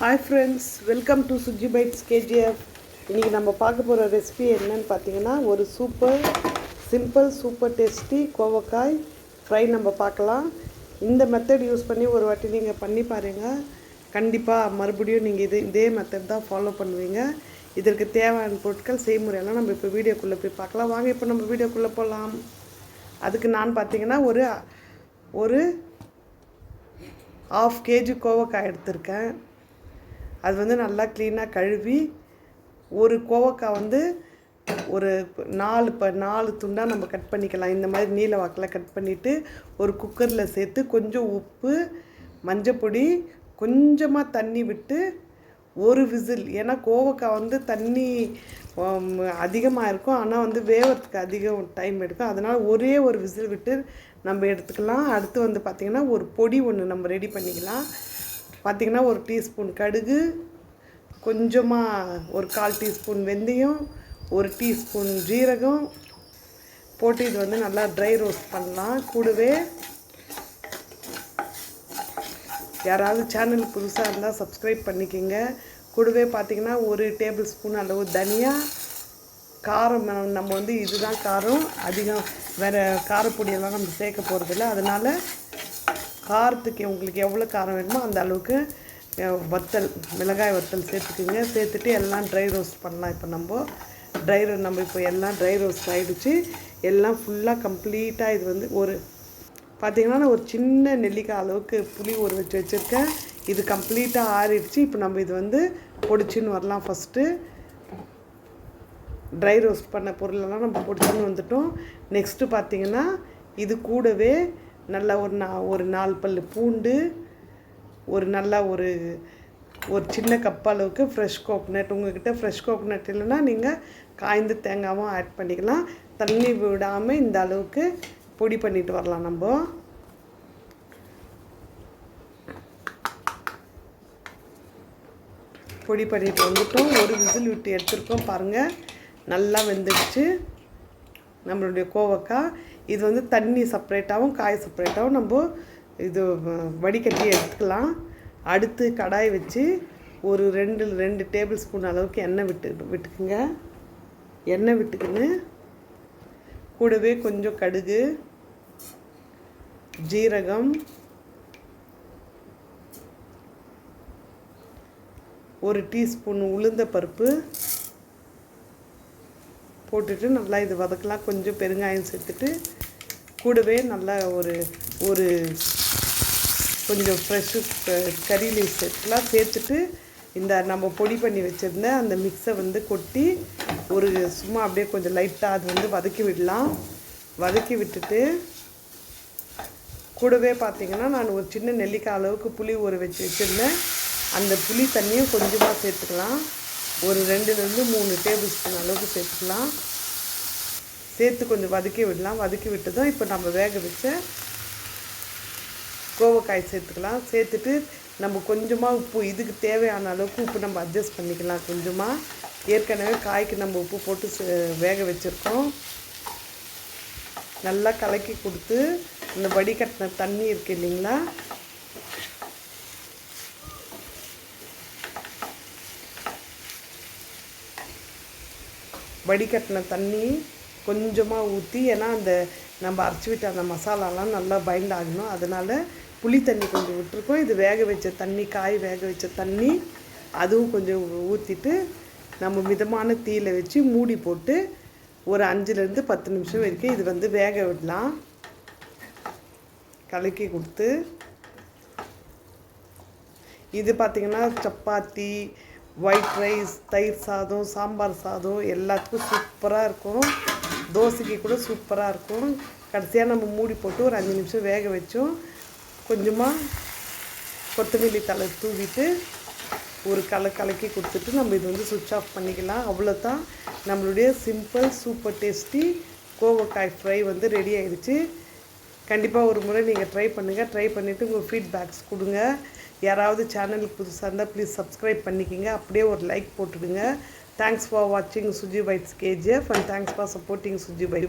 Hi friends, welcome to Suji bites KGF. இன்றைக்கி நம்ம பார்க்க போகிற ரெசிபி என்னன்னு பார்த்தீங்கன்னா, ஒரு சூப்பர் டேஸ்டி கோவக்காய் ஃப்ரை நம்ம பார்க்கலாம். இந்த மெத்தட் யூஸ் பண்ணி ஒரு வாட்டி நீங்கள் பண்ணி பாருங்கள். கண்டிப்பாக மறுபடியும் நீங்கள் இதே மெத்தட் தான் ஃபாலோ பண்ணுவீங்க. இதற்கு தேவையான பொருட்கள் செய்முறையெல்லாம் நம்ம இப்போ வீடியோக்குள்ளே போய் பார்க்கலாம். வாங்க இப்போ நம்ம வீடியோக்குள்ளே போகலாம். அதுக்கு நான் பார்த்தீங்கன்னா ஒரு 1/2 kg கோவக்காய் எடுத்திருக்கேன். அது வந்து நல்லா க்ளீனாக கழுவி, ஒரு கோவக்காய் ஒரு 4 துண்டாக நம்ம கட் பண்ணிக்கலாம். இந்த மாதிரி நீல வாக்கில் கட் பண்ணிவிட்டு ஒரு குக்கரில் சேர்த்து கொஞ்சம் உப்பு, மஞ்சப்பொடி, கொஞ்சமாக தண்ணி விட்டு ஒரு விசில். ஏன்னா கோவக்காய் தண்ணி அதிகமாக இருக்கும், ஆனால் வேவறதுக்கு அதிகம் டைம் எடுக்கும். அதனால் ஒரே ஒரு விசில் விட்டு நம்ம எடுத்துக்கலாம். அடுத்து பார்த்திங்கன்னா ஒரு பொடி ஒன்று நம்ம ரெடி பண்ணிக்கலாம். பார்த்திங்கன்னா ஒரு டீஸ்பூன் கடுகு, கொஞ்சமாக ஒரு 1/4 டீஸ்பூன் வெந்தயம், ஒரு டீஸ்பூன் ஜீரகம் போட்டு இது நல்லா ட்ரை ரோஸ்ட் பண்ணலாம். கூடவே யாராவது சேனல் புதுசாக இருந்தால் சப்ஸ்கிரைப் பண்ணிக்கோங்க. கூடவே பார்த்திங்கன்னா ஒரு டேபிள் ஸ்பூன் அளவு தனியா. காரம் நம்ம இதுதான் காரம், அதிகம் வேறு காரப்பொடியெல்லாம் நம்ம சேர்க்க போகிறதில்ல. அதனால் காரத்துக்கு உங்களுக்கு எவ்வளோ காரம் வேணுமோ அந்த அளவுக்கு மிளகாய் வத்தல் சேர்த்துக்குங்க. சேர்த்துட்டு எல்லாம் ட்ரை ரோஸ்ட் பண்ணலாம். இப்போ நம்ம இப்போ எல்லாம் ட்ரை ரோஸ்ட் ஆகிடுச்சு. எல்லாம் ஃபுல்லாக கம்ப்ளீட்டாக இது ஒரு பார்த்திங்கன்னா நான் ஒரு சின்ன நெல்லிக்காய் அளவுக்கு புளி வச்சுருக்கேன். இது கம்ப்ளீட்டாக ஆறிடுச்சு. இப்போ நம்ம இது பொடிச்சின்னு வரலாம். ஃபஸ்ட்டு ட்ரை ரோஸ்ட் பண்ண பொருளெல்லாம் நம்ம பொடிச்சின்னு வந்துட்டோம். நெக்ஸ்ட்டு பார்த்திங்கன்னா இது கூடவே நல்லா ஒரு 4 பல் பூண்டு, ஒரு சின்ன கப் அளவுக்கு ஃப்ரெஷ் கோகோனட். உங்கள்கிட்ட ஃப்ரெஷ் கோகோனட் இல்லைன்னா நீங்கள் காய்ந்த தேங்காயும் ஆட் பண்ணிக்கலாம். தண்ணி விடாமல் இந்த அளவுக்கு பொடி பண்ணிட்டு வரலாம். நம்ம பொடி பண்ணிட்டு வந்துட்டோம். ஒரு விசில் விட்டு எடுத்துருக்கோம். பாருங்கள், நல்லா வெந்துடுச்சு நம்மளுடைய கோவக்காய். இது தண்ணி செப்பரேட்டாகவும் காய் செப்பரேட்டாகவும் நம்ம இது வடிகட்டி எடுத்துக்கலாம். அடுத்து கடாய் வச்சு ஒரு 2 டேபிள் ஸ்பூன் அளவுக்கு எண்ணெய் விட்டுக்குங்க. எண்ணெய் விட்டுக்குன்னு கூடவே கொஞ்சம் கடுகு, ஜீரகம், ஒரு டீஸ்பூன் உளுந்த பருப்பு போட்டுட்டு நல்லா இது வதக்கலாம். கொஞ்சம் பெருங்காயம் சேர்த்துட்டு கூடவே நல்லா ஒரு கொஞ்சம் ஃப்ரெஷ்ஷு கறி லீவ் சேர்த்துக்கலாம். சேர்த்துட்டு இந்த நம்ம பொடி பண்ணி வச்சுருந்த அந்த மிக்ஸை கொட்டி சும்மா அப்படியே கொஞ்சம் லைட்டாக அது வதக்கி விடலாம். வதக்கி விட்டுட்டு கூடவே பார்த்திங்கன்னா நான் ஒரு சின்ன நெல்லிக்காய் அளவுக்கு புளி வச்சுருந்தேன். அந்த புளி தண்ணியும் கொஞ்சமாக சேர்த்துக்கலாம். ஒரு 2-3 டேபிள் ஸ்பூன் அளவுக்கு சேர்த்துக்கலாம். சேர்த்து கொஞ்சம் வதக்கி விடலாம். வதக்கி விட்டதும் இப்போ நம்ம வேக வச்ச கோவக்காய் சேர்த்துக்கலாம். சேர்த்துட்டு நம்ம கொஞ்சமாக உப்பு, இதுக்கு தேவையான அளவுக்கு உப்பு நம்ம அட்ஜஸ்ட் பண்ணிக்கலாம். கொஞ்சமாக ஏற்கனவே காய்க்கு நம்ம உப்பு போட்டு வேக வச்சுருக்கோம். நல்லா கலக்கி கொடுத்து இந்த வடிகட்டின தண்ணி இருக்குது இல்லைங்களா, வடிகட்டின தண்ணி கொஞ்சமாக ஊற்றி, ஏன்னா அந்த நம்ம அரைச்சி விட்ட அந்த மசாலாலாம் நல்லா பைண்ட் ஆகணும். அதனால் புளி தண்ணி கொஞ்சம் விட்டுருக்கோம். இது வேக வச்ச தண்ணி, காய் வேக வச்ச தண்ணி, அதுவும் கொஞ்சம் ஊற்றிட்டு நம்ம மிதமான தீயில் வச்சு மூடி போட்டு ஒரு 5-10 நிமிஷம் வரைக்கும் இது வேக விடலாம். கலக்கி கொடுத்து இது பார்த்திங்கன்னா சப்பாத்தி, ஒயிட் ரைஸ், தயிர் சாதம், சாம்பார் சாதம் எல்லாத்துக்கும் சூப்பராக இருக்கும். தோசைக்கு கூட சூப்பராக இருக்கும். கடைசியாக நம்ம மூடி போட்டு ஒரு 5 நிமிஷம் வேக வச்சோம். கொஞ்சமாக கொத்தமல்லி தழை தூவிட்டு ஒரு கலக்கி கொடுத்துட்டு நம்ம இது சுவிட்ச் ஆஃப் பண்ணிக்கலாம். அவ்வளோதான், நம்மளுடைய சிம்பிள் சூப்பர் டேஸ்டி கோவக்காய் ஃப்ரை ரெடி ஆகிடுச்சு. கண்டிப்பாக ஒரு முறை நீங்கள் ட்ரை பண்ணுங்கள். ட்ரை பண்ணிவிட்டு உங்கள் ஃபீட்பேக்ஸ் கொடுங்க. யாராவது சேனலுக்கு புதுசாக இருந்தால் ப்ளீஸ் சப்ஸ்கிரைப் பண்ணிக்கோங்க. அப்படியே ஒரு லைக் போட்டுடுங்க. தேங்க்ஸ் ஃபார் வாட்சிங் Suji bites KGF and thanks for supporting Suji byte.